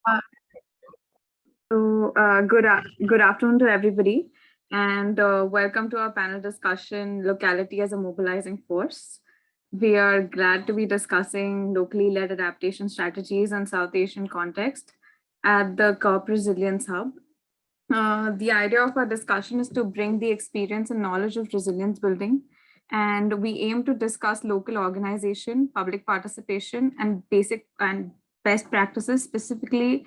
Uh, good afternoon to everybody, and welcome to our panel discussion, Locality as a Mobilizing Force. We are glad to be discussing locally led adaptation strategies in South Asian context at the COP Resilience Hub. The idea of our discussion is to bring the experience and knowledge of resilience building, and we aim to discuss local organization, public participation, and basic and best practices, specifically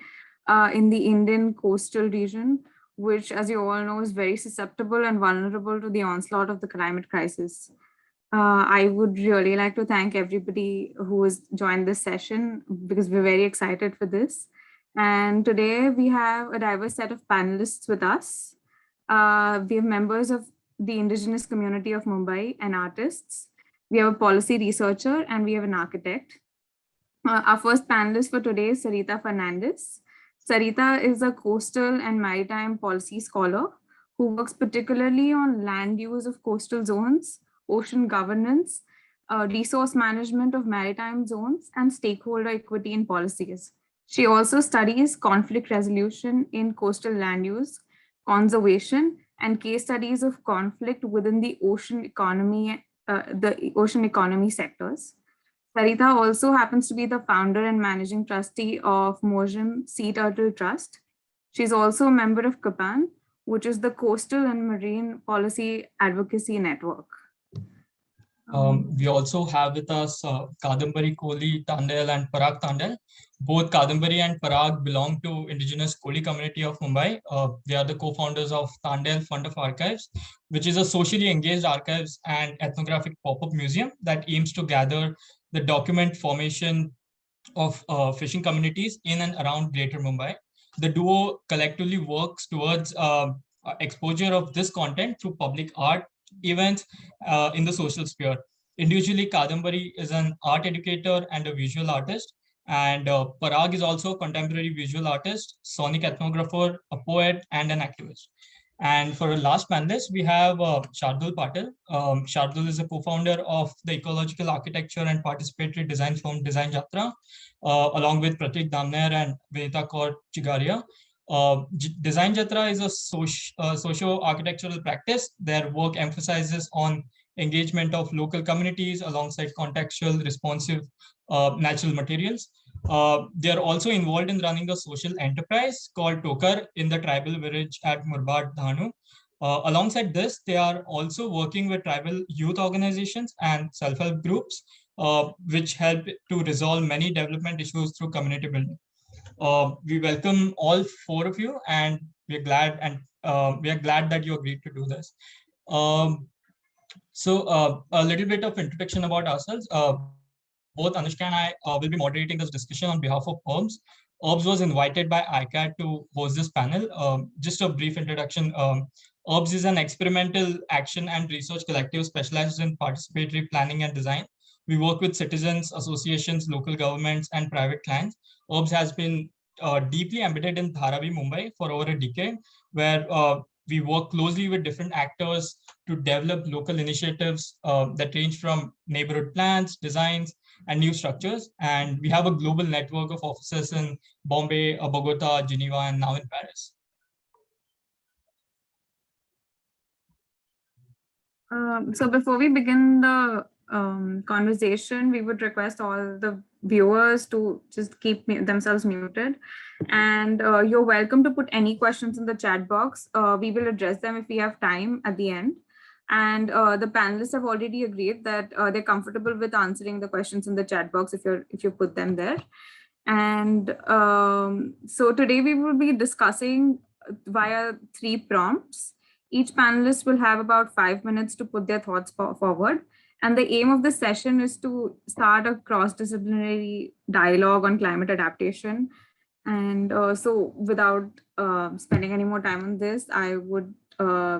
in the Indian coastal region, which, as you all know, is very susceptible and vulnerable to the onslaught of the climate crisis. I would really like to thank everybody who has joined this session because we're very excited for this. And today we have a diverse set of panelists with us. We have members of the indigenous community of Mumbai and artists. We have a policy researcher and we have an architect. Our first panelist for today is Sarita Fernandez. Sarita is a coastal and maritime policy scholar who works particularly on land use of coastal zones, ocean governance, resource management of maritime zones, and stakeholder equity in policies. She also studies conflict resolution in coastal land use, conservation, and case studies of conflict within the ocean economy sectors. Sarita also happens to be the founder and managing trustee of Mojim Sea Turtle Trust. She's also a member of CAPAN, which is the Coastal and Marine Policy Advocacy Network. We also have with us Kadambari Koli Tandel and Parag Tandel. Both Kadambari and Parag belong to indigenous Koli community of Mumbai. They are the co-founders of Tandel Fund of Archives, which is a socially engaged archives and ethnographic pop-up museum that aims to gather the document formation of fishing communities in and around Greater Mumbai. The duo collectively works towards exposure of this content through public art events in the social sphere. Individually, Kadambari is an art educator and a visual artist, and Parag is also a contemporary visual artist, sonic ethnographer, a poet, and an activist. And for a last panelist, we have Shardul Patil. Shardul is a co-founder of the ecological architecture and participatory design firm Design Jatra, along with Pratik Damner and Vinita Kaur Chigaria. Design Jatra is a socio-architectural practice. Their work emphasizes on engagement of local communities alongside contextual, responsive natural materials. They are also involved in running a social enterprise called Tokar in the tribal village at Murbad, Dhanu. Alongside this, they are also working with tribal youth organizations and self-help groups, which help to resolve many development issues through community building. We welcome all four of you, and we are glad that you agreed to do this. So a little bit of introduction about ourselves. Both Anushka and I will be moderating this discussion on behalf of URBS. URBS was invited by ICAT to host this panel. Just a brief introduction. URBS is an experimental action and research collective specialized in participatory planning and design. We work with citizens, associations, local governments, and private clients. URBS has been deeply embedded in Dharavi, Mumbai for over a decade, where we work closely with different actors to develop local initiatives that range from neighborhood plans, designs, and new structures. And we have a global network of offices in Bombay, Bogota, Geneva, and now in Paris. So before we begin the conversation, we would request all the viewers to just keep themselves muted. And you're welcome to put any questions in the chat box. We will address them if we have time at the end. And the panelists have already agreed that they're comfortable with answering the questions in the chat box if you put them there. And so today we will be discussing via 3 prompts. Each panelist will have about 5 minutes to put their thoughts forward. And the aim of this session is to start a cross-disciplinary dialogue on climate adaptation. And so without spending any more time on this, I would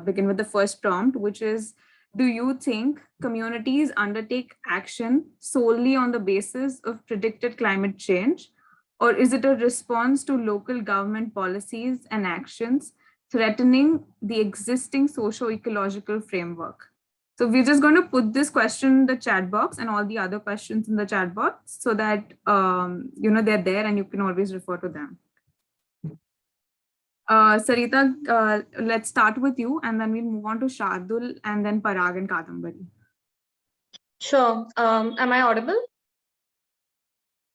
begin with the first prompt, which is, do you think communities undertake action solely on the basis of predicted climate change? Or is it a response to local government policies and actions threatening the existing socio-ecological framework? So we're just going to put this question in the chat box and all the other questions in the chat box so that they're there and you can always refer to them. Sarita, let's start with you, and then we'll move on to Shardul, and then Parag and Kadambari. Sure. Am I audible?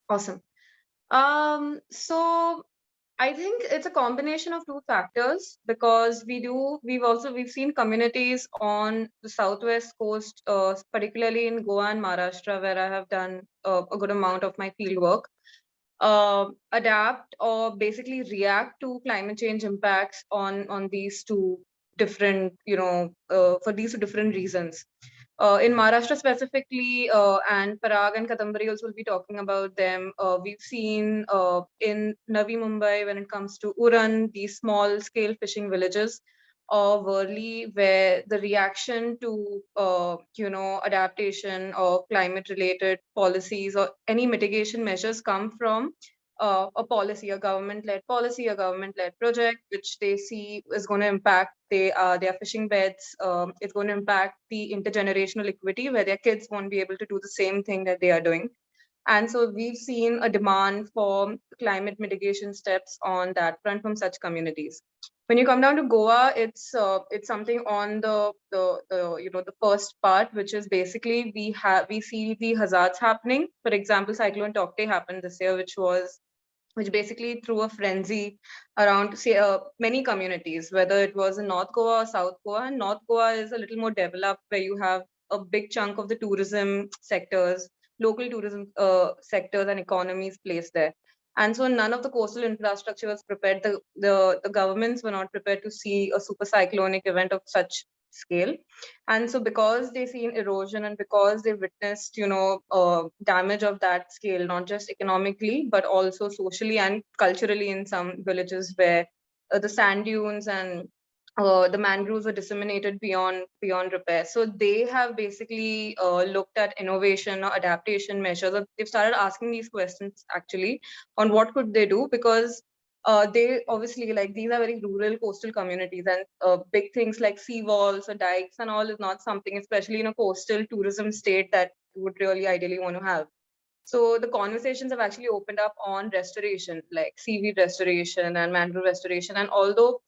Awesome. So I think it's a combination of two factors, because we've seen communities on the southwest coast, particularly in Goa and Maharashtra, where I have done a good amount of my field work, adapt or basically react to climate change impacts on these two different, for these two different reasons. In Maharashtra specifically, and Parag and Kadambari also will be talking about them. We've seen in Navi Mumbai, when it comes to Uran, these small scale fishing villages, or Worli, where the reaction to adaptation or climate related policies or any mitigation measures come from a policy, a government-led policy, a government-led project, which they see is going to impact their fishing beds. It's going to impact the intergenerational equity, where their kids won't be able to do the same thing that they are doing. And so we've seen a demand for climate mitigation steps on that front from such communities. When you come down to Goa, it's something on the first part, which is basically we see the hazards happening. For example, Cyclone Tauktae happened this year, which basically threw a frenzy around many communities, whether it was in North Goa or South Goa. And North Goa is a little more developed, where you have a big chunk of the tourism sectors, local tourism sectors and economies placed there. And so none of the coastal infrastructure was prepared. The governments were not prepared to see a super cyclonic event of such scale. And so because they seen erosion and because they witnessed damage of that scale, not just economically but also socially and culturally, in some villages where the sand dunes and the mangroves were disseminated beyond repair. So they have basically looked at innovation or adaptation measures. They've started asking these questions actually on what could they do, because they obviously, like, these are very rural coastal communities, and big things like seawalls or dikes and all is not something, especially in a coastal tourism state, that you would really ideally want to have. So the conversations have actually opened up on restoration, like seaweed restoration and mangrove restoration. And although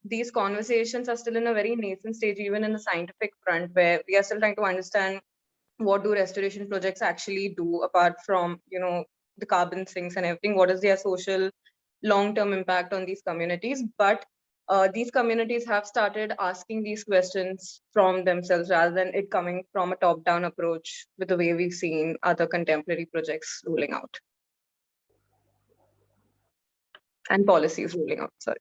these conversations are still in a very nascent stage, even in the scientific front, where we are still trying to understand what do restoration projects actually do, apart from the carbon sinks and everything, what is their social long-term impact on these communities. But these communities have started asking these questions from themselves, rather than it coming from a top-down approach with the way we've seen other contemporary projects ruling out and policies ruling out. Sorry.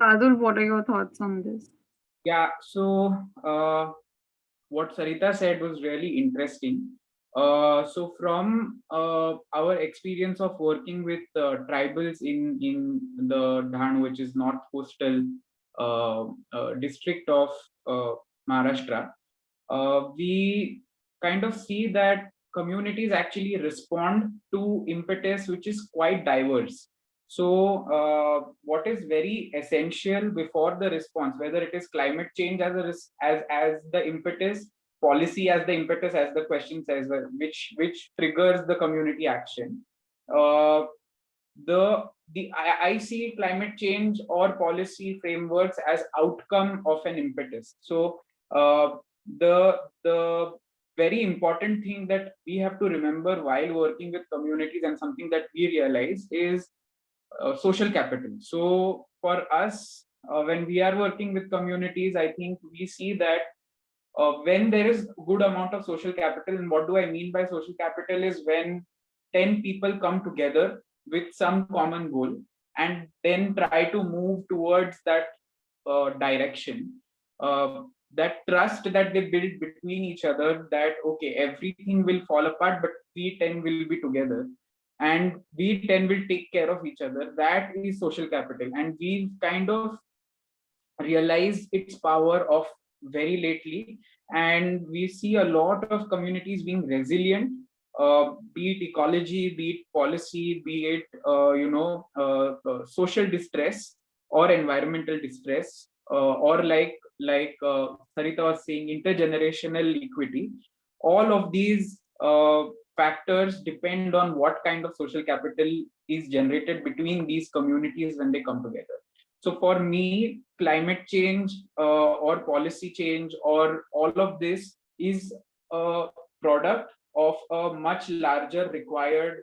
Shardul, what are your thoughts on this? Yeah, so what Sarita said was really interesting. So from our experience of working with tribals in the Dhan, which is North Coastal district of Maharashtra, we kind of see that communities actually respond to impetus, which is quite diverse. So what is very essential before the response, whether it is climate change as the impetus, policy as the impetus, as the question says, which triggers the community action. I see climate change or policy frameworks as outcome of an impetus. So the very important thing that we have to remember while working with communities, and something that we realize, is social capital. So for us, when we are working with communities, I think we see that when there is good amount of social capital, and what do I mean by social capital is when 10 people come together with some common goal and then try to move towards that direction. That trust that they build between each other, that okay, everything will fall apart, but we 10 will be together and we 10 will take care of each other. That is social capital, and we've kind of realized its power of very lately, and we see a lot of communities being resilient, be it ecology, be it policy, be it social distress or environmental distress, or like Sarita was saying, intergenerational equity. All of these factors depend on what kind of social capital is generated between these communities when they come together. So for me, climate change or policy change or all of this is a product of a much larger required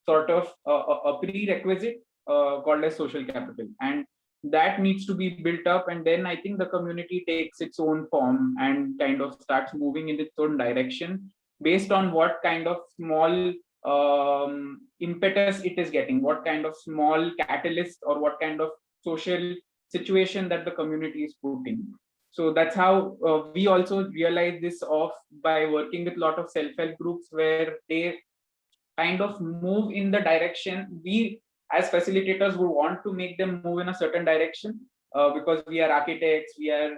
sort of a prerequisite called as social capital, and that needs to be built up, and then I think the community takes its own form and kind of starts moving in its own direction based on what kind of small impetus it is getting, what kind of small catalyst or what kind of social situation that the community is putting. So that's how we also realize this off by working with a lot of self-help groups where they kind of move in the direction we as facilitators would want to make them move in a certain direction, because we are architects, we are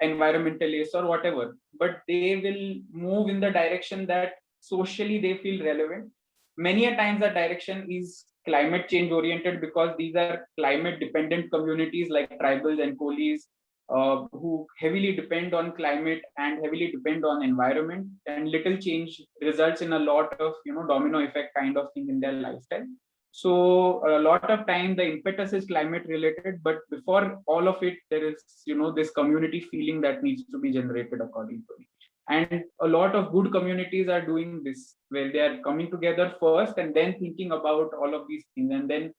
environmentalists or whatever, but they will move in the direction that socially they feel relevant. Many a times that direction is climate change oriented because these are climate dependent communities like tribals and coolies, who heavily depend on climate and heavily depend on environment, and little change results in a lot of domino effect kind of thing in their lifestyle. So a lot of time the impetus is climate related, but before all of it there is this community feeling that needs to be generated according to me. And a lot of good communities are doing this, where they are coming together first and then thinking about all of these things, and then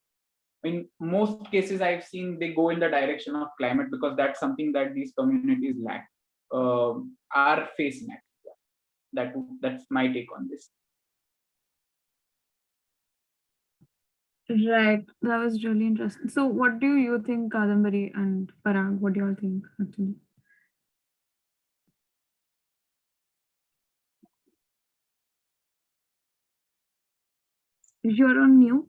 in most cases I've seen they go in the direction of climate because that's something that these communities lack, are facing at. That's my take on this. Right, that was really interesting. So what do you think, Kadambari and Parag? What do you all think actually? You're on mute.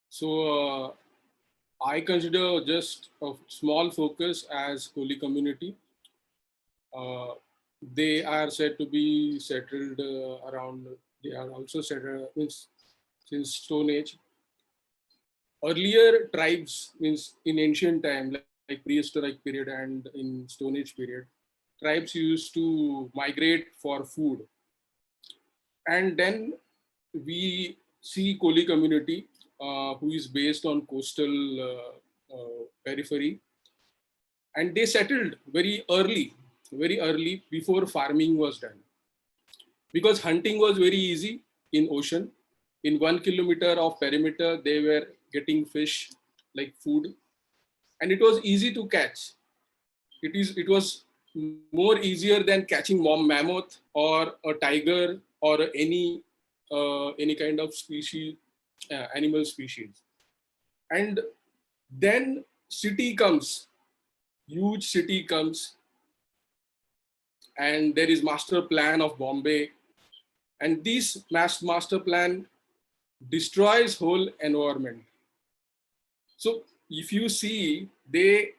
So I consider just a small focus as Koli community. They are said to be settled around, they are also settled since Stone Age. Earlier tribes, means in ancient time, like prehistoric period and in Stone Age period, tribes used to migrate for food. And then we see Koli community who is based on coastal periphery, and they settled very early before farming was done, because hunting was very easy in ocean. In 1 kilometer of perimeter they were getting fish like food, and it was easy to catch. It was more easier than catching mammoth or a tiger or any kind of species, animal species. And then city comes, huge city comes, and there is master plan of Bombay, and this master plan destroys whole environment. So if you see, the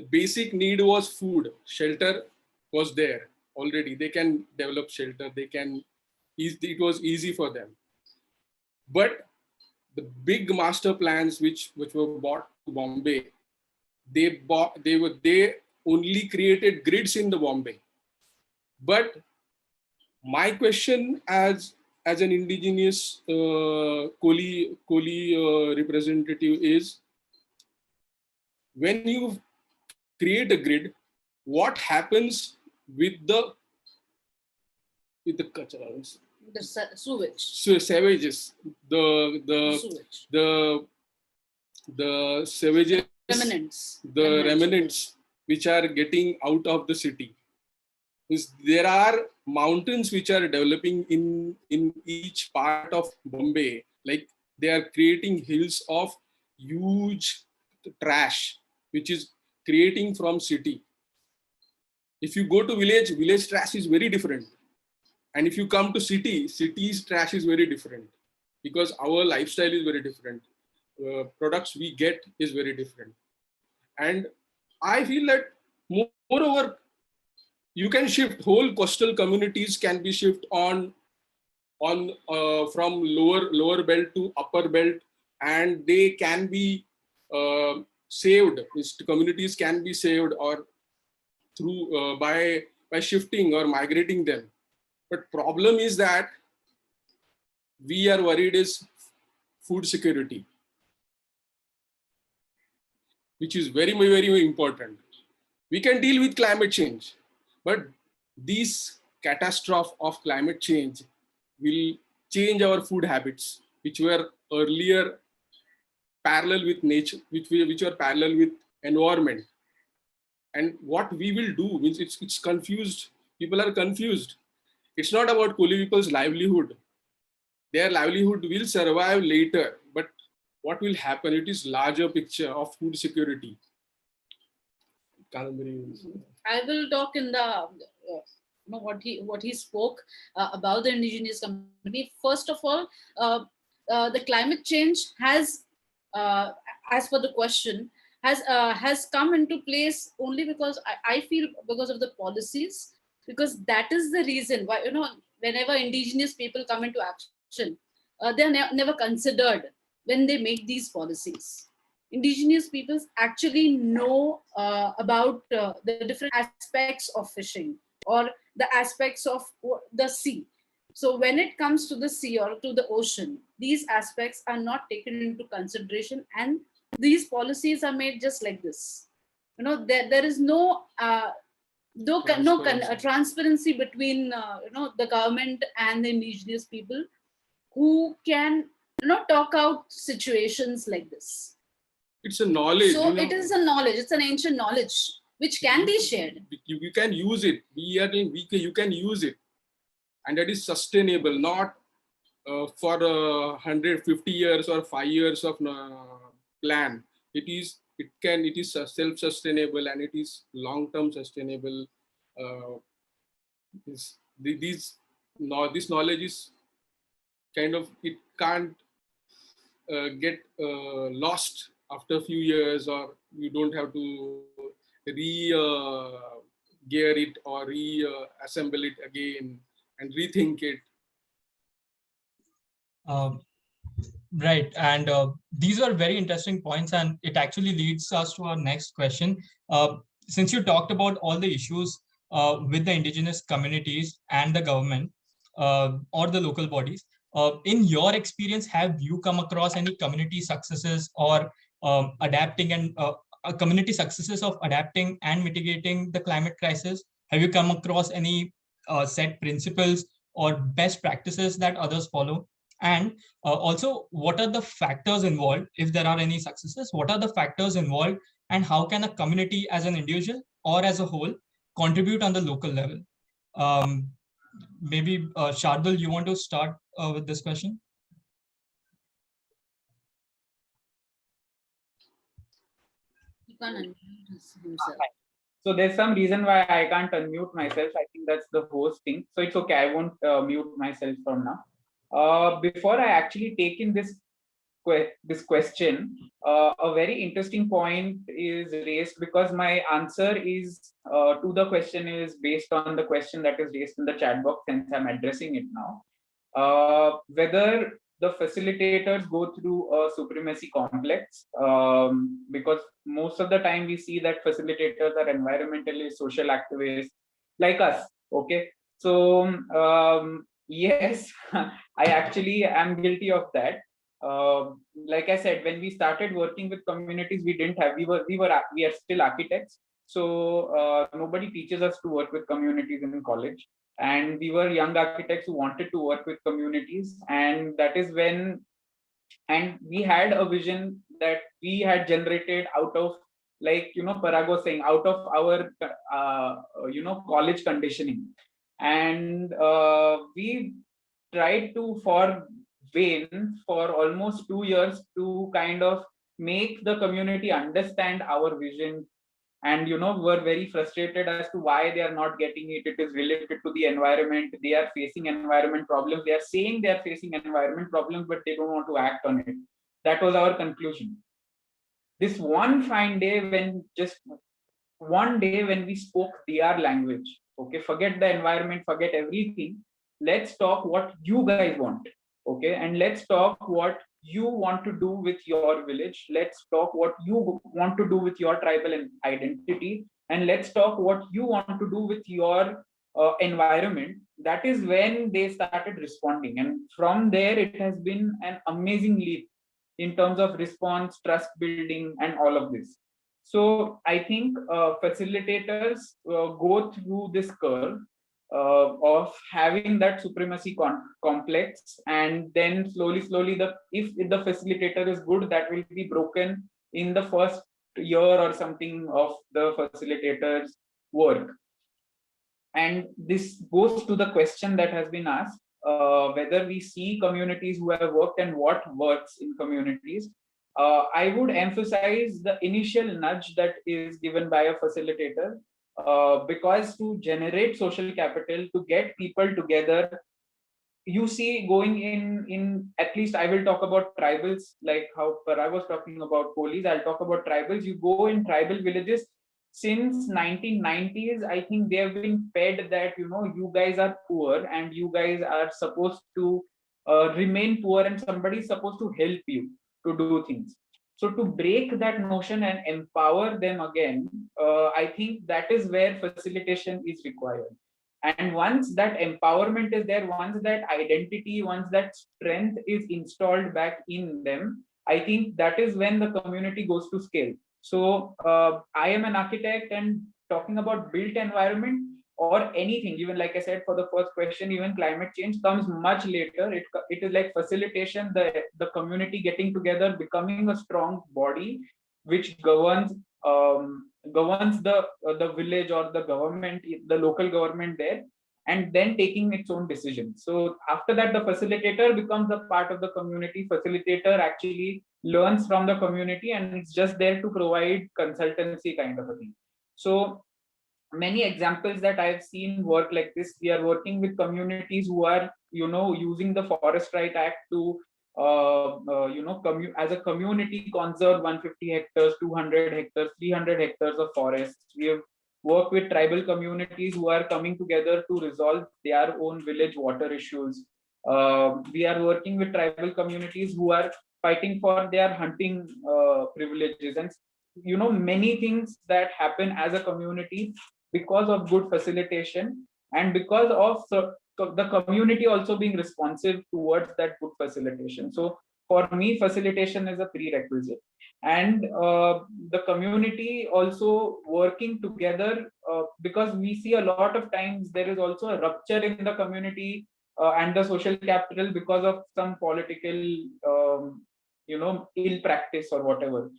basic need was food, shelter was there already. They can develop shelter, it was easy for them. But the big master plans which were bought to Bombay, they only created grids in the Bombay. But my question as an indigenous Koli representative is, when you create a grid, what happens with the kachras? The sewage. Savages, the savages, remnants which are getting out of the city. There are mountains which are developing in each part of Bombay, like they are creating hills of huge trash, which is creating from city. If you go to village trash is very different. And if you come to city's trash is very different, because our lifestyle is very different. Products we get is very different. And I feel that moreover, you can shift whole coastal communities can be shift on from lower belt to upper belt, and they can be saved. These communities can be saved, or through by shifting or migrating them. But problem is that we are worried is food security, which is very, very important. We can deal with climate change, but this catastrophe of climate change will change our food habits, which were earlier parallel with nature, which were parallel with environment. And what we will do means it's confused. People are confused. It's not about Koli people's livelihood. Their livelihood will survive later, but what will happen? It is larger picture of food security. I will talk in the what he spoke about the indigenous community. First of all, the climate change has, as per the question, has come into place only because I feel because of the policies, because that is the reason why, whenever indigenous people come into action, they are never considered when they make these policies. Indigenous peoples actually know about the different aspects of fishing or the aspects of the sea. So when it comes to the sea or to the ocean, these aspects are not taken into consideration, and these policies are made just like this. There is no transparency between the government and the indigenous people who can talk out situations like this. It's a knowledge. So it is a knowledge. It's an ancient knowledge which can be shared. You can use it. You can use it, and that is sustainable, not for 150 years or 5 years of plan. It is self-sustainable and it is long-term sustainable. This knowledge is kind of, it can't get lost after a few years, or you don't have to gear it or assemble it again and rethink it. Right, and these are very interesting points, and it actually leads us to our next question. Since you talked about all the issues with the indigenous communities and the government or the local bodies, in your experience, have you come across any community successes or adapting and community successes of adapting and mitigating the climate crisis? Have you come across any set principles or best practices that others follow? And also, what are the factors involved? If there are any successes, what are the factors involved, and how can a community as an individual or as a whole contribute on the local level? Maybe Shardul, you want to start with this question? So there's some reason why I can't unmute myself. I think that's the host thing. So it's okay. I won't mute myself from now. Before I actually take in this question, a very interesting point is raised, because my answer is to the question is based on the question that is raised in the chat box, since I'm addressing it now. Whether the facilitators go through a supremacy complex, because most of the time we see that facilitators are environmentally social activists like us. Okay, so yes, I actually am guilty of that. Like I said, when we started working with communities, we are still architects, so nobody teaches us to work with communities in college, and we were young architects who wanted to work with communities, and that is when, and we had a vision that we had generated out of, like Parag was saying, out of our college conditioning, and we tried to for almost 2 years to kind of make the community understand our vision, and were very frustrated as to why they are not getting it. It is related to the environment. They are facing environment problems. They are saying they are facing environment problems, but they don't want to act on it. That was our conclusion. This one fine day, when we spoke their language, okay, forget the environment, forget everything, let's talk what you guys want, okay, and let's talk what you want to do with your village. Let's talk what you want to do with your tribal identity. and let's talk what you want to do with your environment. That is when they started responding, and from there it has been an amazing leap in terms of response, trust building, and all of this. So I think facilitators go through this curve of having that supremacy complex, and then slowly the if the facilitator is good, that will be broken in the first year or something of the facilitator's work. And this goes to the question that has been asked, whether we see communities who have worked and what works in communities. I would emphasize the initial nudge that is given by a facilitator, because to generate social capital, to get people together, you see going in at least I will talk about tribals, like how I was talking about police, I'll talk about tribals. You go in tribal villages since 1990s, I think they have been fed that, you know, you guys are poor and you guys are supposed to remain poor, and somebody is supposed to help you to do things. So to break that notion and empower them again, I think that is where facilitation is required. And once that empowerment is there, once that identity, once that strength is installed back in them, I think that is when the community goes to scale. So I am an architect, and talking about built environment or anything, even like I said for the first question, even climate change comes much later. It is like facilitation, the community getting together, becoming a strong body which governs the village or the government, the local government there, and then taking its own decisions. So after that, the facilitator becomes a part of the community. Facilitator actually learns from the community, and it's just there to provide consultancy kind of a thing. So many examples that I've seen work like this. We are working with communities who are, you know, using the Forest Right Act to you know, as a community conserve 150 hectares, 200 hectares, 300 hectares of forests. We have worked with tribal communities who are coming together to resolve their own village water issues. We are working with tribal communities who are fighting for their hunting privileges, and, you know, many things that happen as a community because of good facilitation, and because of the community also being responsive towards that good facilitation. So for me, facilitation is a prerequisite, and the community also working together, because we see a lot of times there is also a rupture in the community and the social capital because of some political you know, ill practice or whatever.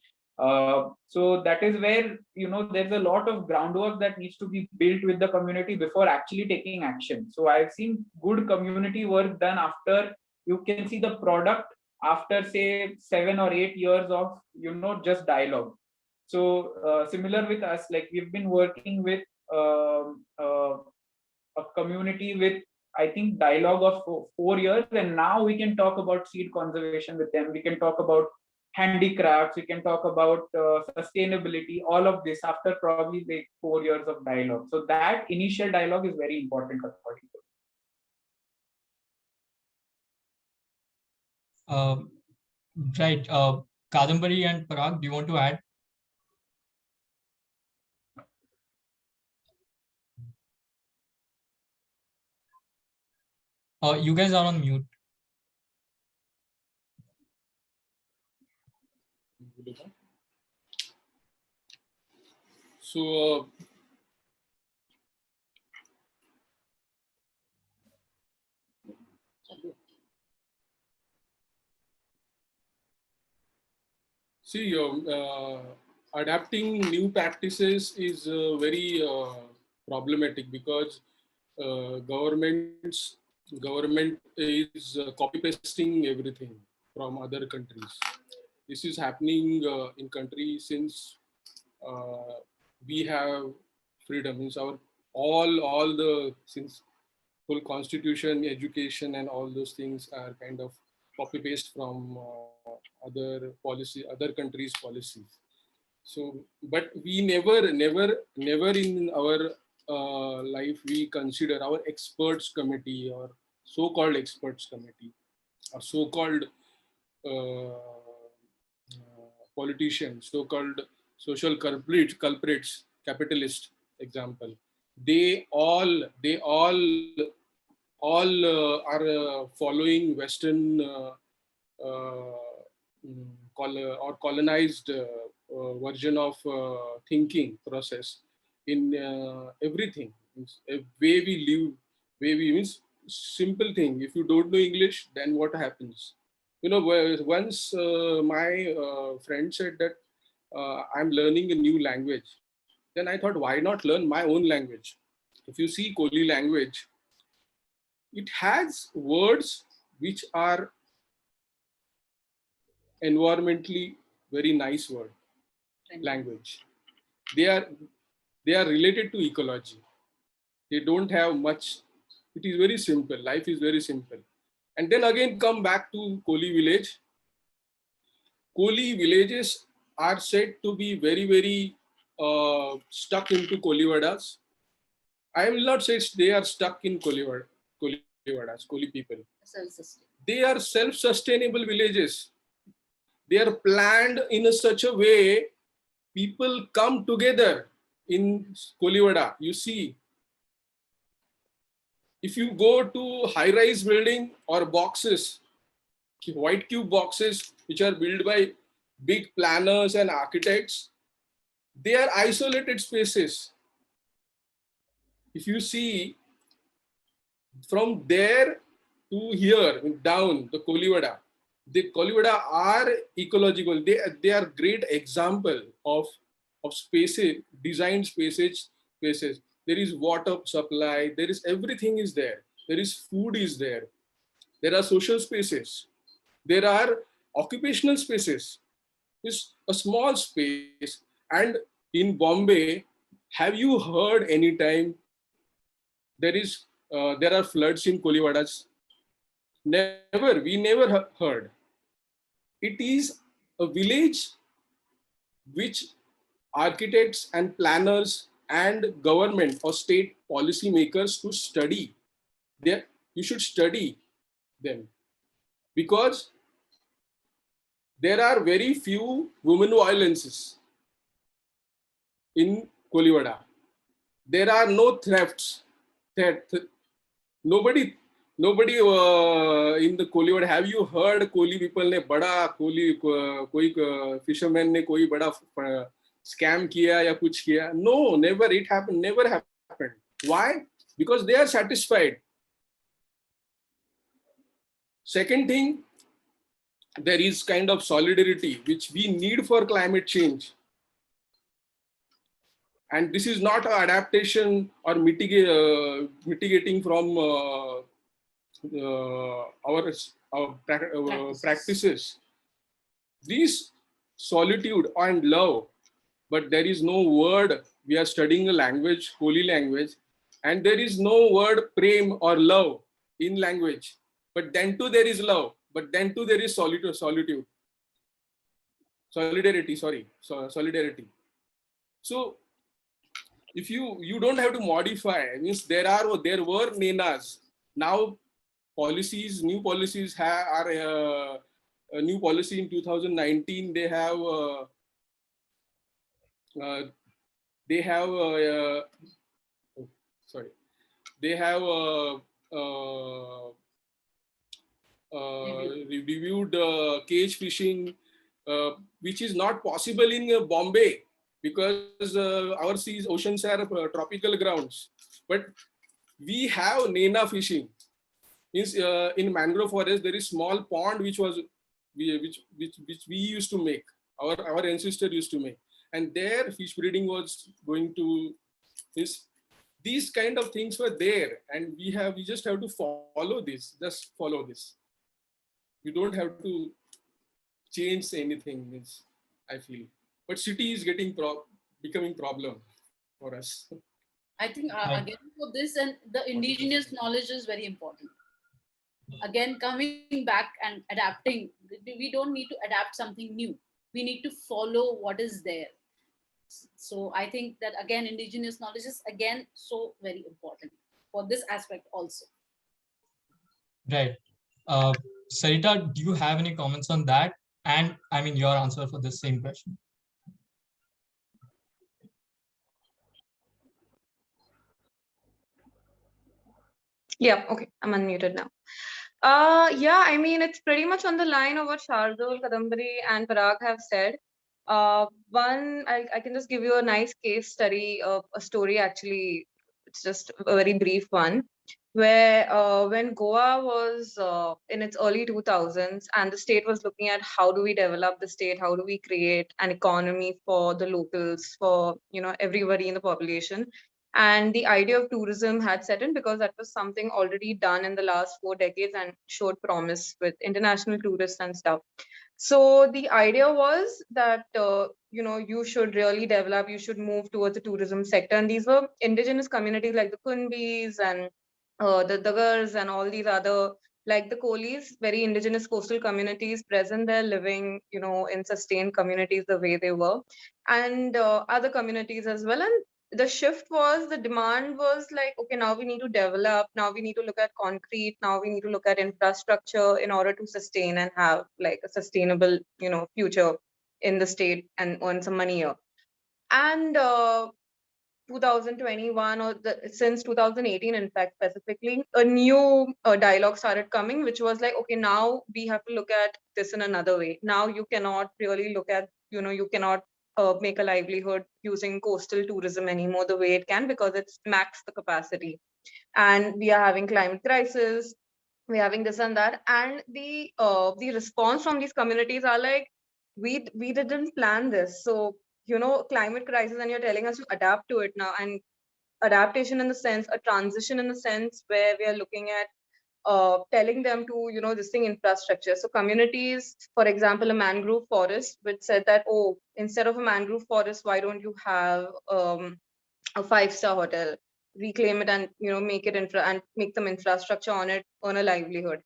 So that is where, you know, there's a lot of groundwork that needs to be built with the community before actually taking action. So I've seen good community work done after you can see the product after say 7 or 8 years of, you know, just dialogue. So similar with us, like we've been working with a community with, I think, dialogue of 4 years, and now we can talk about seed conservation with them. We can talk about handicrafts, we can talk about sustainability, all of this after probably like 4 years of dialogue. So that initial dialogue is very important according to Right. Kadambari and Parag, do you want to add? You guys are on mute. So see, adapting new practices is very problematic, because government is copy pasting everything from other countries. This is happening in countries since we have freedom. Means our all the, since full constitution, education, and all those things are kind of copy paste from other countries' policies. So, but we never in our life we consider our experts committee, or so-called experts committee, or so-called politicians, so-called social culprits capitalist example. They all are following Western or colonized version of thinking process in everything. Means, way we live, way we means simple thing. If you don't know English, then what happens? You know, once my friend said that I'm learning a new language. Then I thought, why not learn my own language? If you see Koli language, it has words which are environmentally very nice word language. They are related to ecology. They don't have much. It is very simple. Life is very simple. And then again come back to Koli village. Koli villages are said to be very stuck into Kolivadas. I will not say they are stuck in Kolivadas, Koli people. They are self-sustainable villages. They are planned in such a way people come together in Kolivada. You see, if you go to high-rise building or boxes, white cube boxes which are built by big planners and architects, they are isolated spaces. If you see from there to here down the Kolivada are ecological. They are great example of spaces, designed spaces. There is water supply. There is everything is there. There is food is there. There are social spaces. There are occupational spaces. It's a small space. And in Bombay, have you heard any time there are floods in Kolivadas? Never. We never heard. It is a village which architects and planners and government or state policy makers to study. You should study them because there are very few women violences in Kolivada. There are no thefts. Nobody in the Kolivada, have you heard Koli people ने बड़ा कोई fisherman ने कोई बड़ा scam किया या कुछ किया? No, never. It happened. Never happened. Why? Because they are satisfied. Second thing, there is kind of solidarity which we need for climate change. And this is not an adaptation or mitigating from our practices. These solitude and love, but there is no word. We are studying a language, holy language, and there is no word prem or love in language. But then too there is love. But then too there is solidarity. Solidarity. So if you don't have to modify, means there were nenas. Now new policies are a new policy in 2019. They have reviewed cage fishing, which is not possible in Bombay because our oceans are tropical grounds. But we have nena fishing. Means in mangrove forest there is small pond which we used to make. Our ancestor used to make, and there fish breeding was going to. These kind of things were there, and we just have to follow this. Just follow this. You don't have to change anything. I feel, but city is becoming problem for us. I think again for this, and the indigenous knowledge is very important. Again, coming back and adapting, we don't need to adapt something new. We need to follow what is there. So I think that again, indigenous knowledge is again so very important for this aspect also. Right. Sarita, do you have any comments on that? And I mean, your answer for the same question. Yeah, okay, I'm unmuted now. Yeah, I mean, it's pretty much on the line of what Shardul, Kadambari, and Parag have said. One, I can just give you a nice case study, a story actually. It's just a very brief one, where when Goa was in its early 2000s and the state was looking at how do we develop the state, how do we create an economy for the locals, for everybody in the population, and the idea of tourism had set in because that was something already done in the last 4 decades and showed promise with international tourists and stuff. So the idea was that you should really develop, you should move towards the tourism sector, and these were indigenous communities like the Kunbis and the Dagars and all these other, like the Kolis, very indigenous coastal communities present there, living in sustained communities the way they were, and other communities as well. And the shift was, the demand was like, okay, now we need to develop, now we need to look at concrete, now we need to look at infrastructure in order to sustain and have like a sustainable future in the state and earn some money here. And 2021 or since 2018 in fact specifically, a new dialogue started coming, which was like, okay, now we have to look at this in another way. Now you cannot really look at, you cannot make a livelihood using coastal tourism anymore the way it can, because it's maxed the capacity, and we are having climate crisis, we're having this and that. And the response from these communities are like, we didn't plan this. So climate crisis, and you're telling us to adapt to it now. And adaptation in the sense, a transition in the sense where we are looking at telling them to this thing, infrastructure. So communities, for example, a mangrove forest, which said that, oh, instead of a mangrove forest, why don't you have a 5-star hotel, reclaim it, and make it and make some infrastructure on it, earn a livelihood.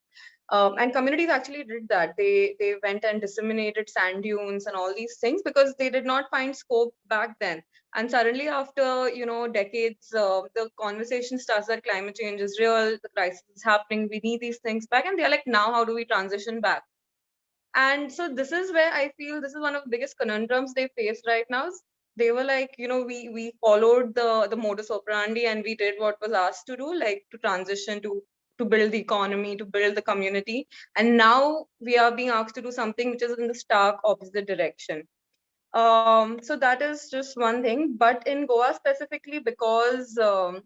And communities actually did that. They went and disseminated sand dunes and all these things because they did not find scope back then. And suddenly, after decades, the conversation starts that climate change is real, the crisis is happening, we need these things back, and they're like, now how do we transition back? And so this is where I feel this is one of the biggest conundrums they face right now. They were like, we followed the modus operandi and we did what was asked to do, like to transition to build the economy, to build the community. And now we are being asked to do something which is in the stark opposite direction. So that is just one thing. But in Goa specifically, because of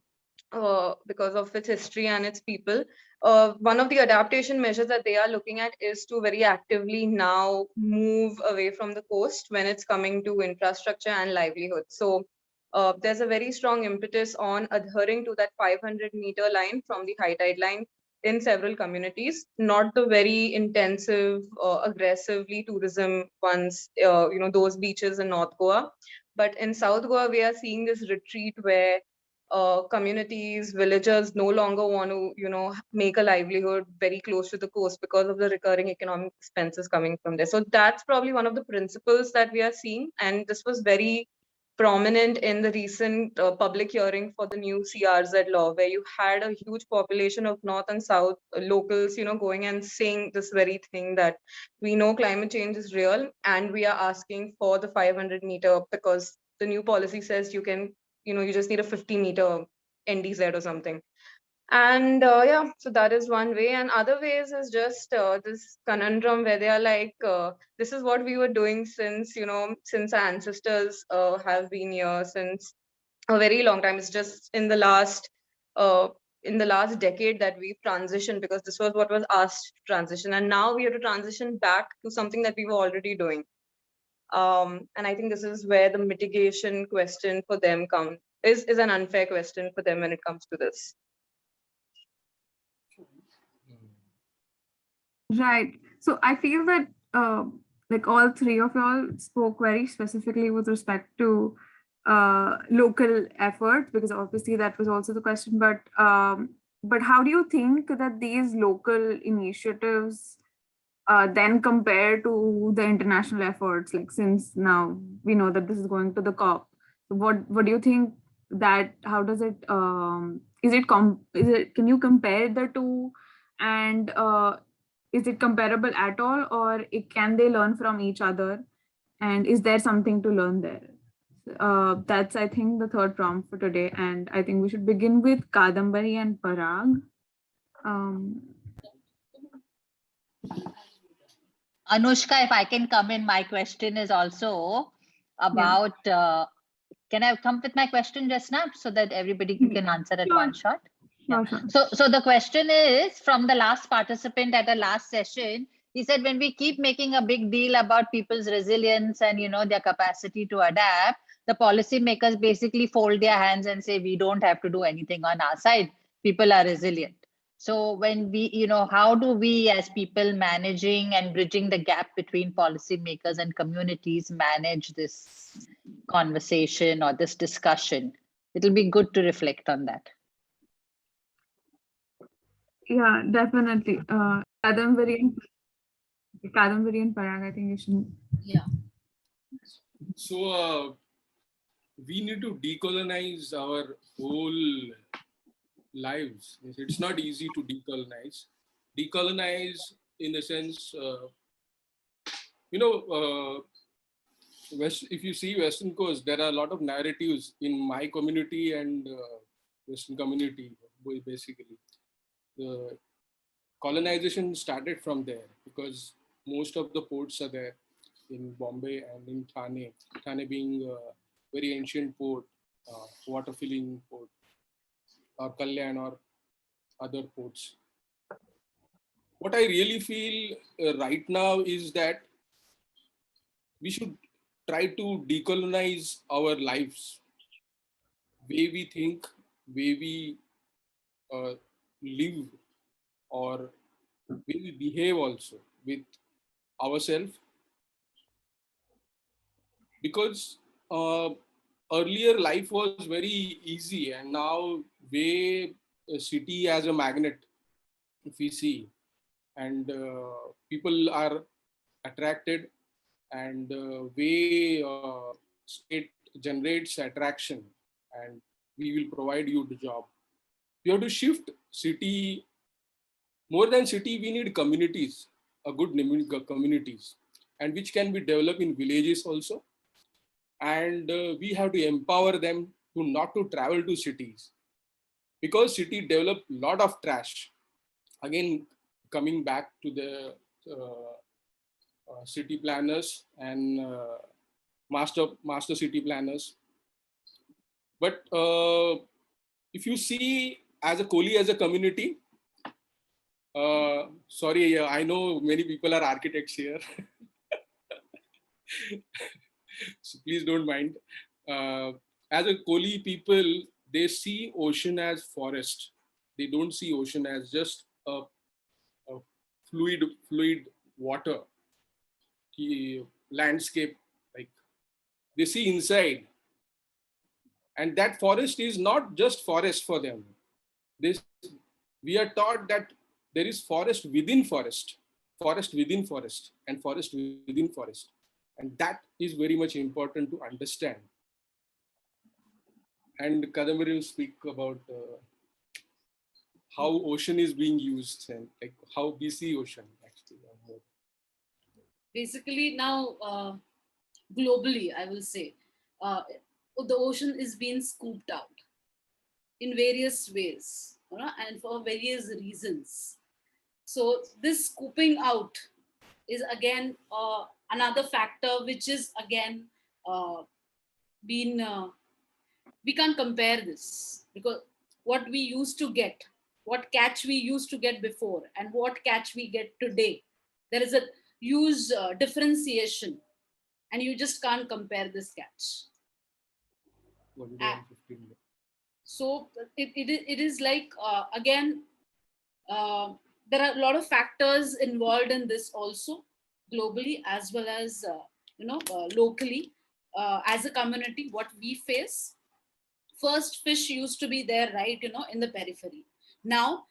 its history and its people, one of the adaptation measures that they are looking at is to very actively now move away from the coast when it's coming to infrastructure and livelihood. So there's a very strong impetus on adhering to that 500-meter line from the high tide line in several communities, not the very intensive, aggressively tourism ones, those beaches in North Goa. But in South Goa, we are seeing this retreat where communities, villagers no longer want to, make a livelihood very close to the coast because of the recurring economic expenses coming from there. So that's probably one of the principles that we are seeing. And this was very prominent in the recent public hearing for the new CRZ law, where you had a huge population of North and South locals, going and saying this very thing, that we know climate change is real and we are asking for the 500-meter, because the new policy says you can, you just need a 50-meter NDZ or something. And yeah, so that is one way. And other ways is just this conundrum where they are like, this is what we were doing since, since our ancestors have been here since a very long time. It's just in the last decade that we've transitioned, because this was what was asked to transition. And now we have to transition back to something that we were already doing. And I think this is where the mitigation question for them is an unfair question for them when it comes to this. Right. So I feel that like all three of y'all spoke very specifically with respect to local efforts, because obviously that was also the question. But how do you think that these local initiatives then compare to the international efforts? Like, since now we know that this is going to the COP, so what do you think that, how does it is it can you compare the two, and is it comparable at all, or can they learn from each other, and is there something to learn there? That's, I think, the third prompt for today, and I think we should begin with Kadambari and Parag. Anushka, if I can come in, my question is also about, can I come with my question just now so that everybody can answer at Sure. one shot? Yeah. Sure. So the question is from the last participant at the last session. He said, when we keep making a big deal about people's resilience and, you know, their capacity to adapt, the policymakers basically fold their hands and say, we don't have to do anything on our side. People are resilient. So when we, you know, how do we as people managing and bridging the gap between policymakers and communities manage this conversation or this discussion? It'll be good to reflect on that. Yeah, definitely. Kadambari and Parag, I think you should. Yeah. So we need to decolonize our whole lives. It's not easy to decolonize. Decolonize in the sense, you know, if you see Western Coast, there are a lot of narratives in my community and Western community, basically. The colonization started from there because most of the ports are there in Bombay and in Thane. Thane being a very ancient port, water filling port, or Kalyan or other ports. What I really feel right now is that we should try to decolonize our lives, way we think, way we live, or way we behave also with ourselves. Because earlier life was very easy, and now way a city as a magnet, if we see, and people are attracted, and way state generates attraction, and we will provide you the job. We have to shift city. More than city, we need communities, a good communities, and which can be developed in villages also. And we have to empower them to not to travel to cities, because city develop lot of trash. Again, coming back to the city planners and master city planners. But if you see as a Kohli as a community, sorry, I know many people are architects here. So please don't mind. As a Kohli people, they see ocean as forest. They don't see ocean as just a fluid water, landscape. Like they see inside, and that forest is not just forest for them. We are taught that there is forest within forest, forest within forest, and forest within forest. And that is very much important to understand. And Kadambari will speak about how ocean is being used and like how we see ocean actually. Basically now, globally, I will say, the ocean is being scooped out in various ways, you know, and for various reasons. So this scooping out is again another factor which is again we can't compare this, because what we used to get, what catch we used to get before and what catch we get today, there is a huge differentiation, and you just can't compare this catch. So it is like again there are a lot of factors involved in this also, globally as well as locally. As a community, what we face, first fish used to be there, right, in the periphery. Now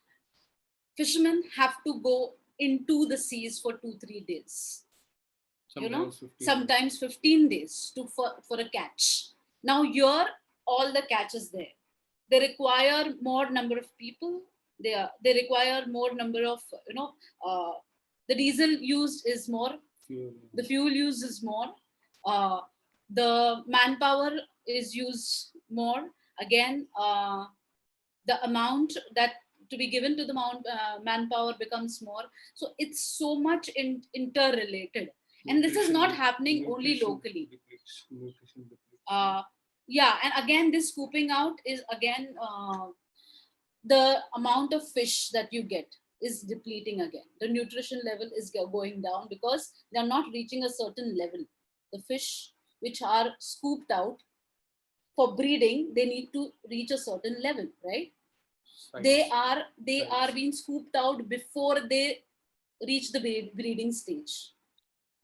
fishermen have to go into the seas for 2-3 days, sometimes 15 days for a catch. Now here all the catch is there. They require more number of people. They require more number of the diesel used is more, the fuel used is more, the manpower is used more. Again, the amount that to be given to the manpower becomes more. So it's so much interrelated, and this is not happening only locally. Nutrition depletes. Yeah, and again, this scooping out is again the amount of fish that you get is depleting again. The nutrition level is going down because they are not reaching a certain level. The fish which are scooped out for breeding, they need to reach a certain level, right? They are being scooped out before they reach the breeding stage.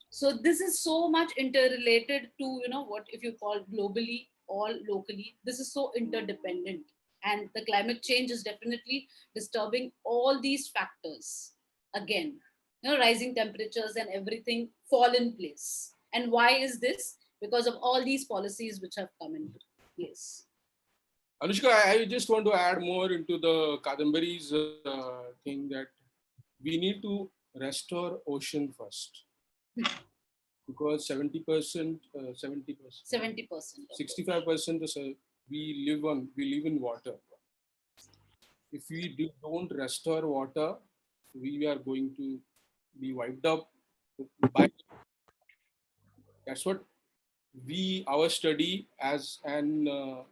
So this is so much interrelated to, what if you call globally or locally, this is so interdependent. And the climate change is definitely disturbing all these factors. Again, rising temperatures and everything fall in place. And why is this? Because of all these policies which have come into place. Anushka, I just want to add more into the Kadambari's thing that we need to restore ocean first. Because 70%, 65% we live in water. If we don't restore water, we are going to be wiped up by. That's what our study as an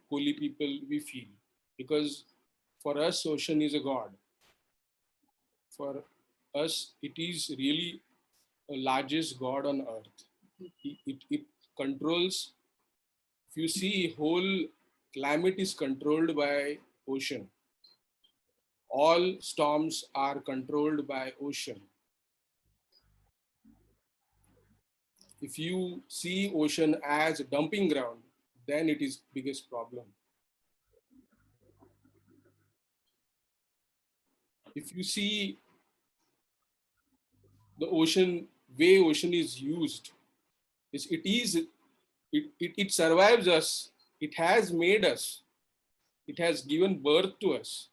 Koli people, we feel. Because for us, ocean is a god. For us, it is really the largest god on earth. It controls, if you see, whole climate is controlled by ocean. All storms are controlled by ocean. If you see ocean as a dumping ground, then it is biggest problem. If you see the ocean, way ocean is used, it survives us, it has made us, it has given birth to us.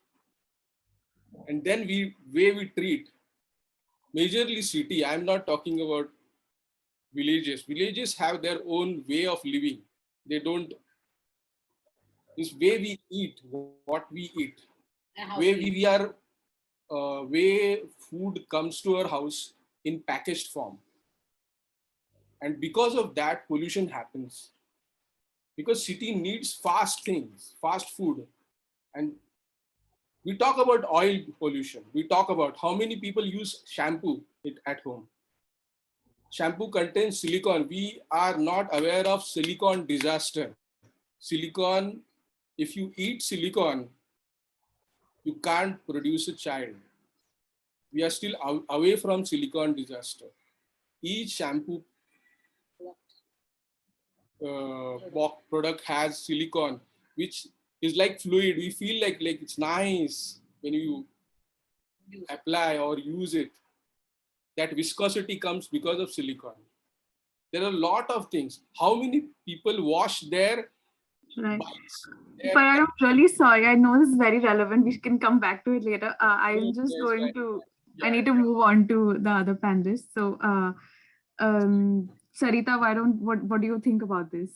And then way we treat, majorly city, I'm not talking about villages. Villages have their own way of living. They don't, this way we eat, what we eat, way food comes to our house in packaged form. And because of that, pollution happens. Because city needs fast things, fast food. And we talk about oil pollution. We talk about how many people use shampoo at home. Shampoo contains silicone. We are not aware of silicone disaster. Silicone, if you eat silicone, you can't produce a child. We are still away from silicone disaster. Each shampoo product has silicone, which is like fluid. We feel like it's nice when you apply or use it. That viscosity comes because of silicone. There are a lot of things. How many people wash their bikes? But I'm really sorry. I know this is very relevant. We can come back to it later. I'm just going to. I need to move on to the other panelists. So, Sarita, what do you think about this?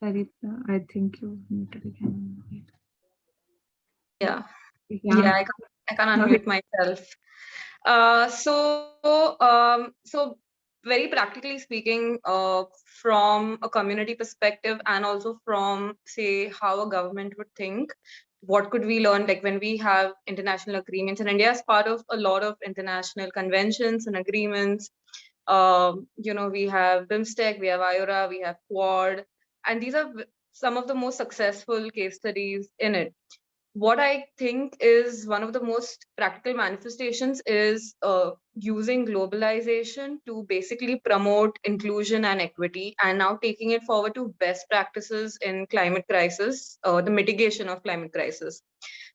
Sarita, I think you muted again. Yeah, I can't unmute myself. So very practically speaking, from a community perspective and also from, say, how a government would think, what could we learn? Like when we have international agreements, and India is part of a lot of international conventions and agreements. We have BIMSTEC, we have IORA, we have Quad, and these are some of the most successful case studies in it. What I think is one of the most practical manifestations is using globalization to basically promote inclusion and equity, and now taking it forward to best practices in climate crisis, the mitigation of climate crisis.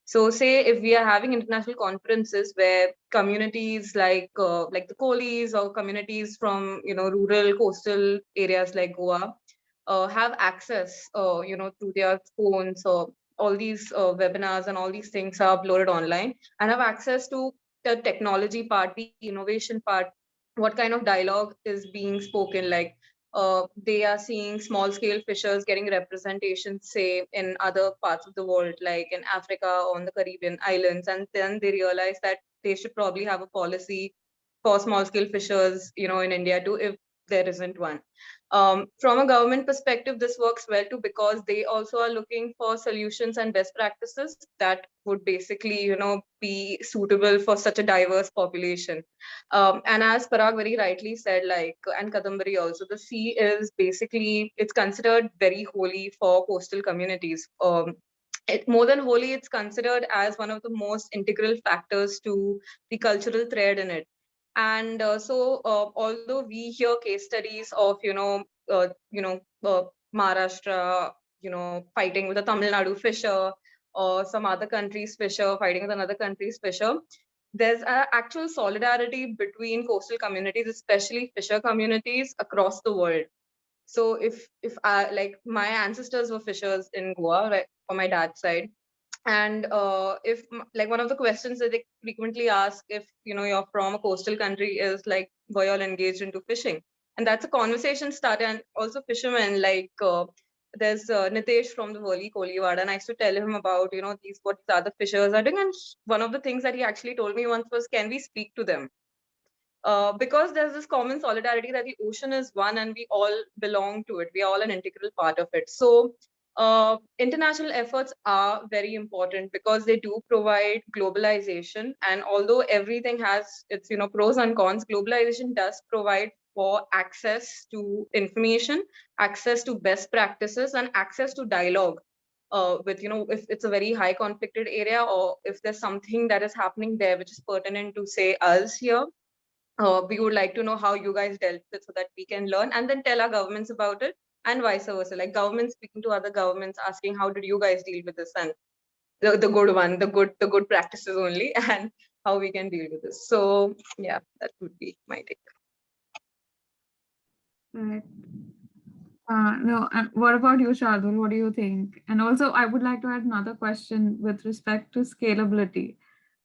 So say if we are having international conferences where communities like the Kolis or communities from rural coastal areas like Goa have access to their phones, or all these webinars and all these things are uploaded online, and have access to the technology part, the innovation part, what kind of dialogue is being spoken, like they are seeing small scale fishers getting representation, say, in other parts of the world, like in Africa or on the Caribbean islands. And then they realize that they should probably have a policy for small scale fishers, in India too, if there isn't one. From a government perspective, this works well too, because they also are looking for solutions and best practices that would basically, be suitable for such a diverse population. And as Parag very rightly said, and Kadambari also, the sea is basically, it's considered very holy for coastal communities. More than holy, it's considered as one of the most integral factors to the cultural thread in it. And although we hear case studies of, Maharashtra, fighting with a Tamil Nadu fisher, or some other country's fisher fighting with another country's fisher, there's an actual solidarity between coastal communities, especially fisher communities across the world. So if I, like, my ancestors were fishers in Goa, right, for my dad's side, and if like one of the questions that they frequently ask, if you're from a coastal country, is like, were you all engaged into fishing? And that's a conversation starter. And also fishermen, like there's Nitesh from the Worli Koliwada, and I used to tell him about these what the other fishers are doing. And one of the things that he actually told me once was, can we speak to them? Because there's this common solidarity that the ocean is one and we all belong to it. We are all an integral part of it. So international efforts are very important because they do provide globalization. And although everything has its pros and cons, globalization does provide for access to information, access to best practices, and access to dialogue. With if it's a very high conflicted area, or if there's something that is happening there which is pertinent to, say, us here, we would like to know how you guys dealt with it so that we can learn and then tell our governments about it, and vice versa. Like governments speaking to other governments, asking how did you guys deal with this, and the good one, the good practices only, and how we can deal with this. So yeah, that would be my take. Right. No, and what about you, Shardul? What do you think? And also, I would like to add another question with respect to scalability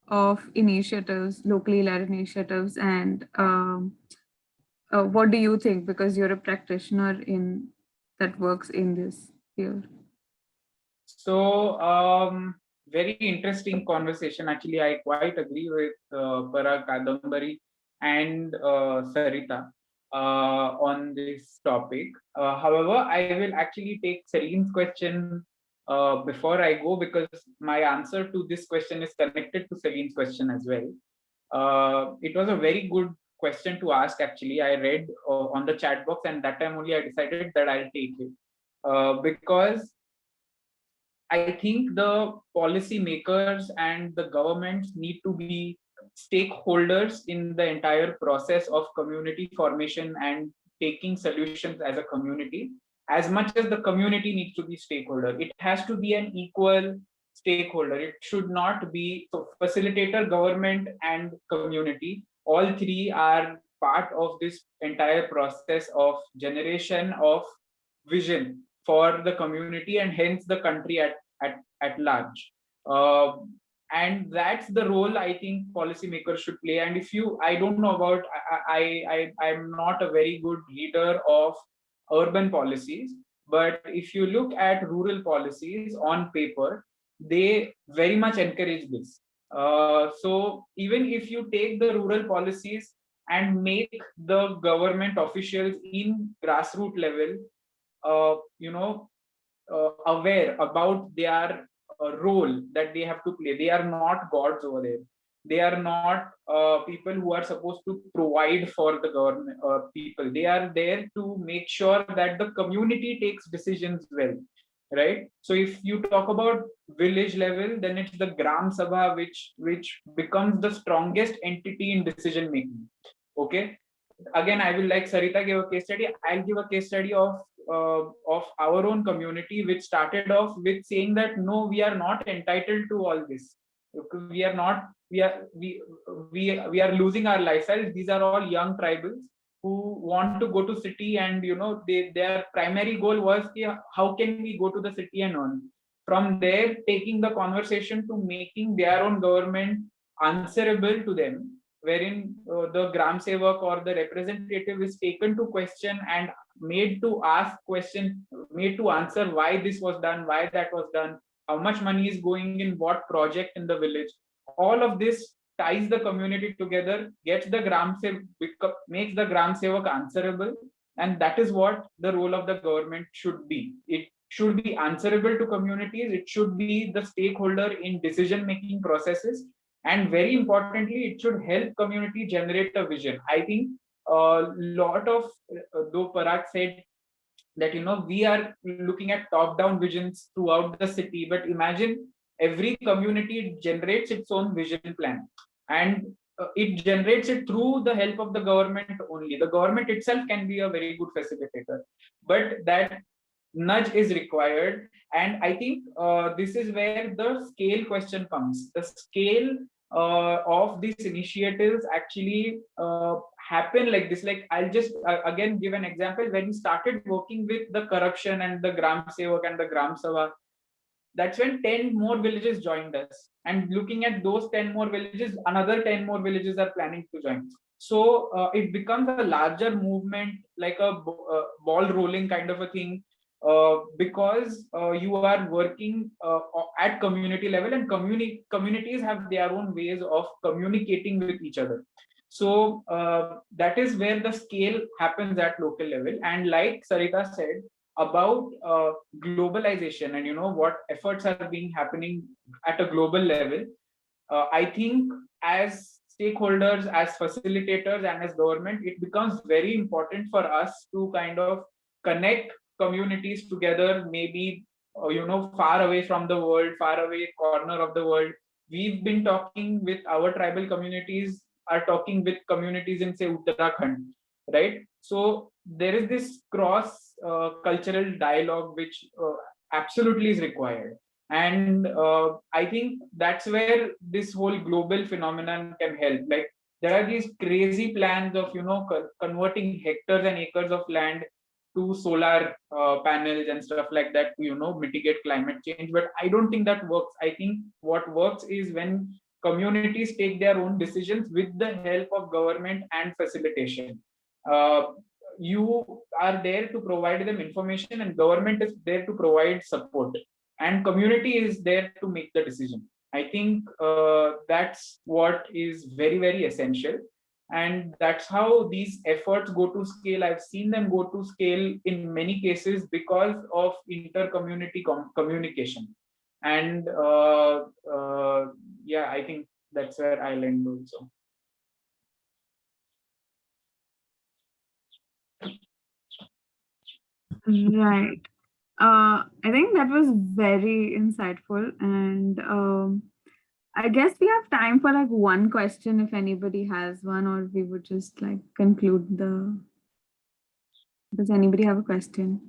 of initiatives, locally led initiatives, and what do you think? Because you're a practitioner in that works in this field. So very interesting conversation. Actually, I quite agree with Parag, Kadambari, and Sarita on this topic. However, I will actually take Celine's question before I go, because my answer to this question is connected to Celine's question as well. It was a very good question to ask. Actually, I read on the chat box, and that time only I decided that I'll take it because I think the policy makers and the governments need to be stakeholders in the entire process of community formation and taking solutions as a community, as much as the community needs to be stakeholder. It has to be an equal stakeholder. It should not be, so facilitator, government, and community, all three are part of this entire process of generation of vision for the community and hence the country at large. And that's the role I think policymakers should play. And if you, I don't know about, I'm not a very good reader of urban policies, but if you look at rural policies on paper, they very much encourage this. So even if you take the rural policies and make the government officials in grassroots level, aware about their role that they have to play. They are not gods over there. They are not people who are supposed to provide for the government people. They are there to make sure that the community takes decisions well, right? So if you talk about village level, then it's the Gram Sabha which becomes the strongest entity in decision making. Okay. Again, I will, like Sarita gave a case study. I'll give a case study of our own community, which started off with saying that no, we are not entitled to all this. We are not. We are losing our lifestyles. These are all young tribals who want to go to city, and their primary goal was how can we go to the city and earn. From there, taking the conversation to making their own government answerable to them. wherein the Gram Sevak or the representative is taken to question and made to ask questions, made to answer why this was done, why that was done, how much money is going in what project in the village. All of this ties the community together, gets the makes the Gram Sevak answerable, and that is what the role of the government should be. It should be answerable to communities. It should be the stakeholder in decision-making processes, and very importantly, it should help community generate a vision. I think a lot of, though Parag said that we are looking at top-down visions throughout the city, but imagine every community generates its own vision plan, and it generates it through the help of the government only. The government itself can be a very good facilitator, but that nudge is required. And I think this is where the scale question comes. The scale of these initiatives actually happen like this. Like, I'll just again give an example. When we started working with the corruption and the Gram Sevak and the Gram Sabha, that's when 10 more villages joined us. And looking at those 10 more villages, another 10 more villages are planning to join. So it becomes a larger movement, like a ball rolling kind of a thing, because you are working at community level, and communities have their own ways of communicating with each other. So that is where the scale happens at local level. And like Sarita said about globalization and what efforts are being happening at a global level, I think as stakeholders, as facilitators, and as government, it becomes very important for us to kind of connect communities together, maybe far away from the world, far away corner of the world. We've been talking with our tribal communities, are talking with communities in, say, Uttarakhand, right? So there is this cross cultural dialogue which absolutely is required. And I think that's where this whole global phenomenon can help. Like, there are these crazy plans of converting hectares and acres of land to solar panels and stuff like that to mitigate climate change, but I don't think that works. I think what works is when communities take their own decisions with the help of government and facilitation. You are there to provide them information, and government is there to provide support, and community is there to make the decision. I think that's what is very, very essential. And that's how these efforts go to scale. I've seen them go to scale in many cases because of inter-community communication. And yeah, I think that's where I'll end also. Right. I think that was very insightful, and I guess we have time for like one question if anybody has one, or we would just like conclude the. Does anybody have a question?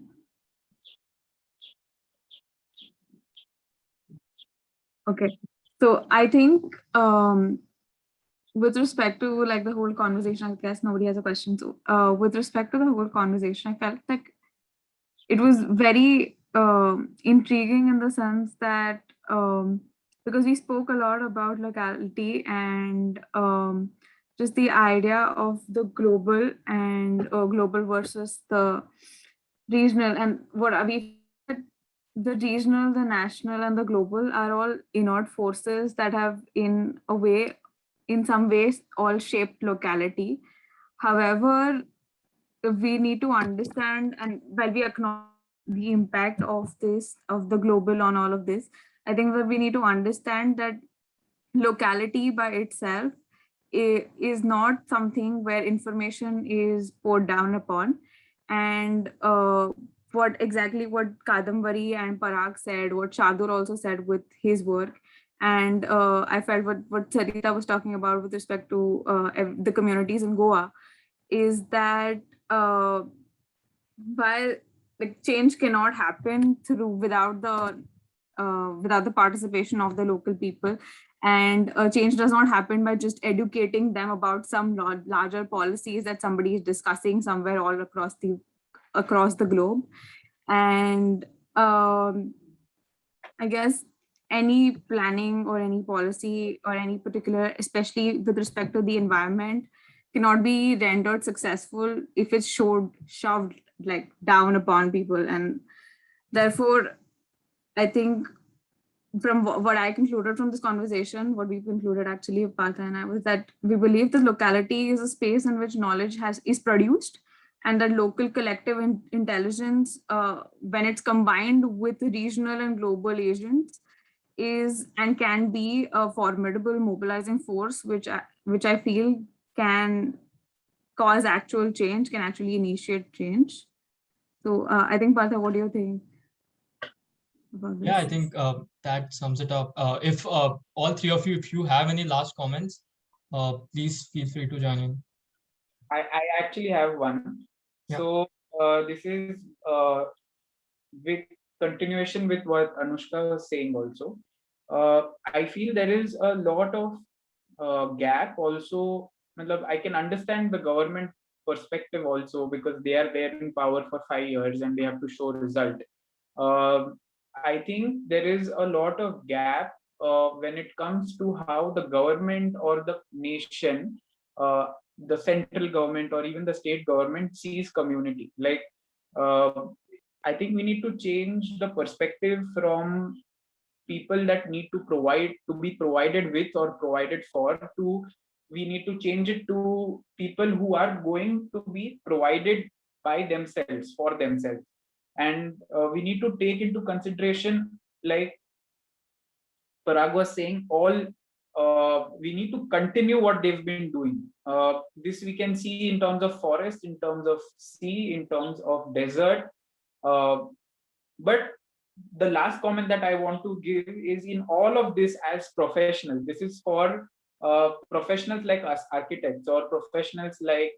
Okay, so I think with respect to like the whole conversation, I guess nobody has a question. So with respect to the whole conversation, I felt like it was very intriguing in the sense that because we spoke a lot about locality and just the idea of the global and global versus the regional, and what are we, the regional, the national, and the global are all inert forces that have in some ways all shaped locality. However, we need to understand, and while we acknowledge the impact of the global on all of this, I think that we need to understand that locality by itself is not something where information is poured down upon. And what Kadambari and Parag said, what Shadur also said with his work, and I felt what Sarita was talking about with respect to the communities in Goa, is that while like change cannot happen without the participation of the local people, and change does not happen by just educating them about some larger policies that somebody is discussing somewhere all across the globe. And I guess any planning or any policy or any particular, especially with respect to the environment, cannot be rendered successful if it's shoved like down upon people. And therefore, I think from what I concluded from this conversation, what we concluded actually, Partha and I, was that we believe the locality is a space in which knowledge is produced, and that local collective intelligence, when it's combined with regional and global agents, is and can be a formidable mobilizing force, which I feel can cause actual change, can actually initiate change. So I think, Partha, what do you think about this? Yeah, I think that sums it up. If all three of you, if you have any last comments, please feel free to join in. I actually have one. Yeah. So this is with continuation with what Anushka was saying also. I feel there is a lot of gap also. I can understand the government perspective also, because they are there in power for 5 years and they have to show result. I think there is a lot of gap when it comes to how the government or the nation, the central government or even the state government sees community. Like, I think we need to change the perspective from people that need to be provided with or provided for, to we need to change it to people who are going to be provided by themselves, for themselves. And we need to take into consideration, like Parag was saying, we need to continue what they've been doing. This we can see in terms of forest, in terms of sea, in terms of desert. But the last comment that I want to give is, in all of this, as professionals, this is for professionals like us, architects, or professionals like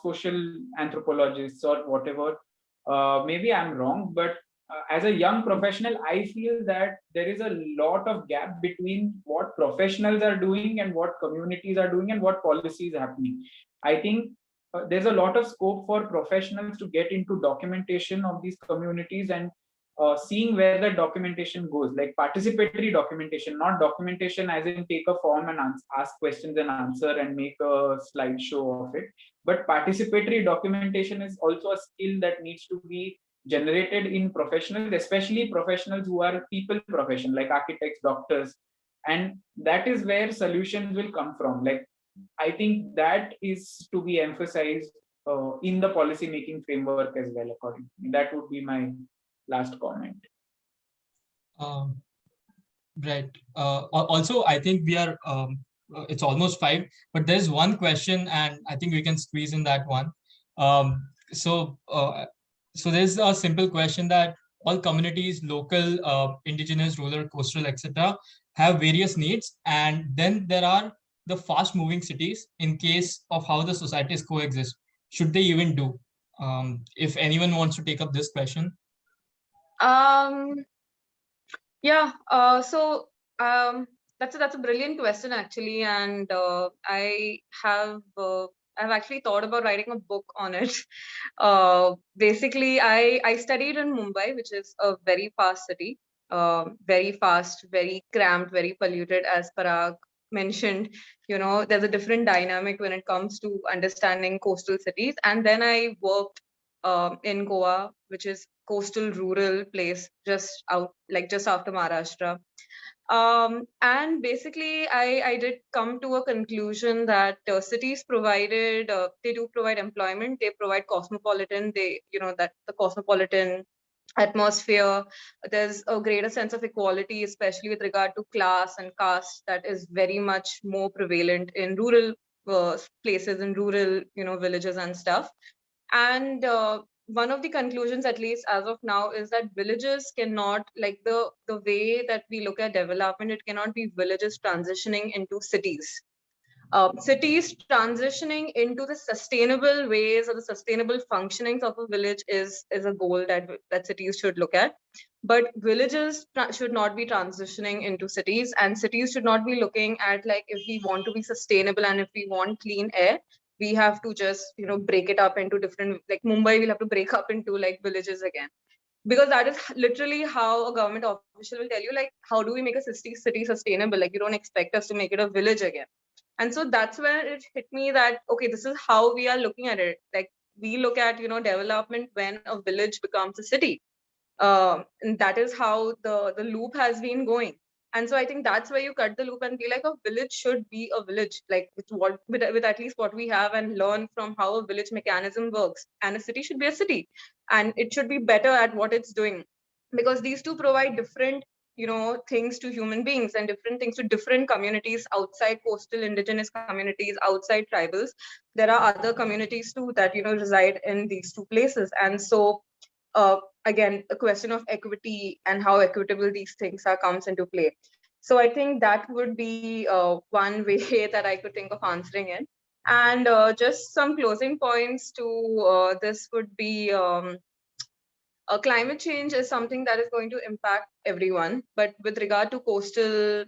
social anthropologists or whatever. Maybe I'm wrong, but as a young professional, I feel that there is a lot of gap between what professionals are doing and what communities are doing and what policy is happening. I think there's a lot of scope for professionals to get into documentation of these communities and seeing where the documentation goes, like participatory documentation, not documentation as in take a form and ask questions and answer and make a slideshow of it. But participatory documentation is also a skill that needs to be generated in professionals, especially professionals who are people profession, like architects, doctors. And that is where solutions will come from. Like, I think that is to be emphasized in the policy making framework as well, according to me. That would be my last comment. Right. Also, I think we are, it's almost 5, but there's one question and I think we can squeeze in that one. So there's a simple question that all communities, local, indigenous, rural, coastal, etc., have various needs. And then there are the fast moving cities in case of how the societies coexist. Should they even do? If anyone wants to take up this question. Yeah, so that's a brilliant question actually, and I've actually thought about writing a book on it. Basically, I studied in Mumbai, which is a very fast city, very fast, very cramped, very polluted, as Parag mentioned. There's a different dynamic when it comes to understanding coastal cities. And then I worked in Goa, which is coastal rural place just after Maharashtra. And basically, I did come to a conclusion that cities they do provide employment, they provide cosmopolitan, that the cosmopolitan atmosphere. There's a greater sense of equality, especially with regard to class and caste, that is very much more prevalent in rural places, in rural, villages and stuff. And one of the conclusions, at least as of now, is that villages cannot, like the way that we look at development, it cannot be villages transitioning into cities. Cities transitioning into the sustainable ways or the sustainable functionings of a village is a goal that cities should look at. But villages should not be transitioning into cities, and cities should not be looking at, like, if we want to be sustainable and if we want clean air, we have to just break it up into different, like Mumbai will have to break up into like villages again. because that is literally how a government official will tell you, like, how do we make a city sustainable? Like, you don't expect us to make it a village again. And so that's where it hit me that, okay, this is how we are looking at it. Like, we look at, development when a village becomes a city. And that is how the loop has been going. And so I think that's where you cut the loop and be like, a village should be a village, like with at least what we have, and learn from how a village mechanism works. And a city should be a city, and it should be better at what it's doing, because these two provide different things to human beings and different things to different communities outside coastal indigenous communities, outside tribals. There are other communities too that reside in these two places. And so again, a question of equity and how equitable these things are comes into play. So I think that would be one way that I could think of answering it. And just some closing points to this would be climate change is something that is going to impact everyone. But with regard to coastal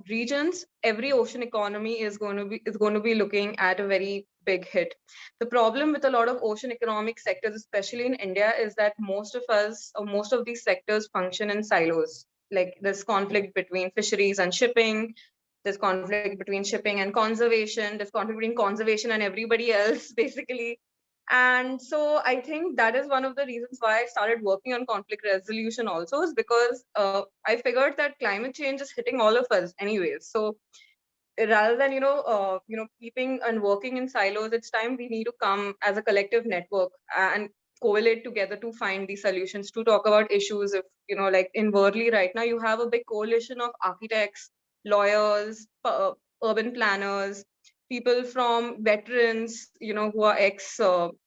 regions, every ocean economy is going to be looking at a very big hit. The problem with a lot of ocean economic sectors, especially in India, is that most of these sectors function in silos. Like, there's conflict between fisheries and shipping. There's conflict between shipping and conservation. There's conflict between conservation and everybody else, basically. And so I think that is one of the reasons why I started working on conflict resolution also, is because I figured that climate change is hitting all of us anyways. So rather than keeping and working in silos, it's time we need to come as a collective network and correlate together to find these solutions, to talk about issues. If like in Worli right now, you have a big coalition of architects, lawyers, urban planners, people from veterans, who are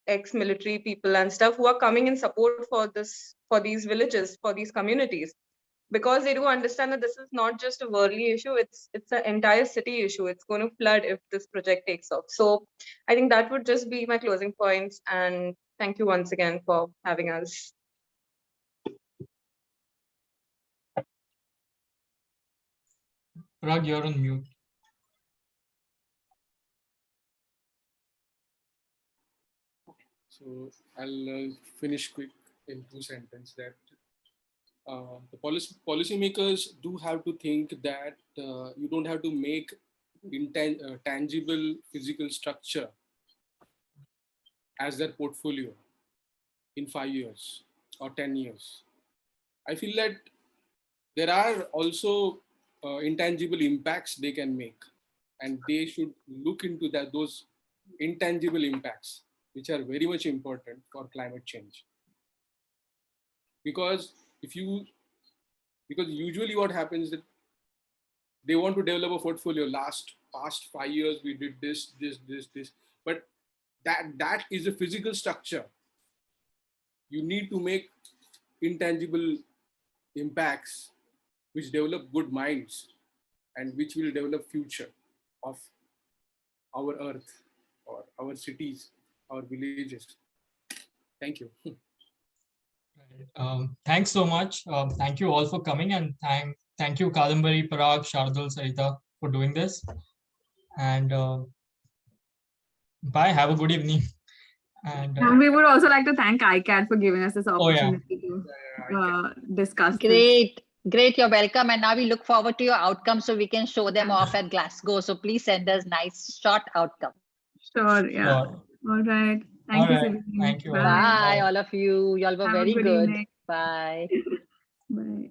ex-military people and stuff, who are coming in support for these villages, for these communities, because they do understand that this is not just a Worli issue, it's an entire city issue. It's going to flood if this project takes off. So I think that would just be my closing points. And thank you once again for having us. Parag, you're on mute. So I'll finish quick in 2 sentences that the policymakers do have to think that you don't have to make tangible physical structure as their portfolio in 5 years or 10 years. I feel that there are also intangible impacts they can make, and they should look into those intangible impacts, which are very much important for climate change. Because usually what happens is that they want to develop a portfolio. Past 5 years we did this, but that is a physical structure. You need to make intangible impacts which develop good minds and which will develop future of our earth or our cities, our villages. Thank you. Thanks so much. Thank you all for coming, and thank you Kadambari, Parag, Shardul, Sarita for doing this. And bye. Have a good evening. And we would also like to thank ICAT for giving us this opportunity to discuss Great. Great, you're welcome. And now we look forward to your outcomes so we can show them off at Glasgow. So please send us nice short outcome. Sure, yeah. All right. Thank you, Celine. Thank you. Bye, all of you. Y'all were Have a very good good. evening. Bye. Bye.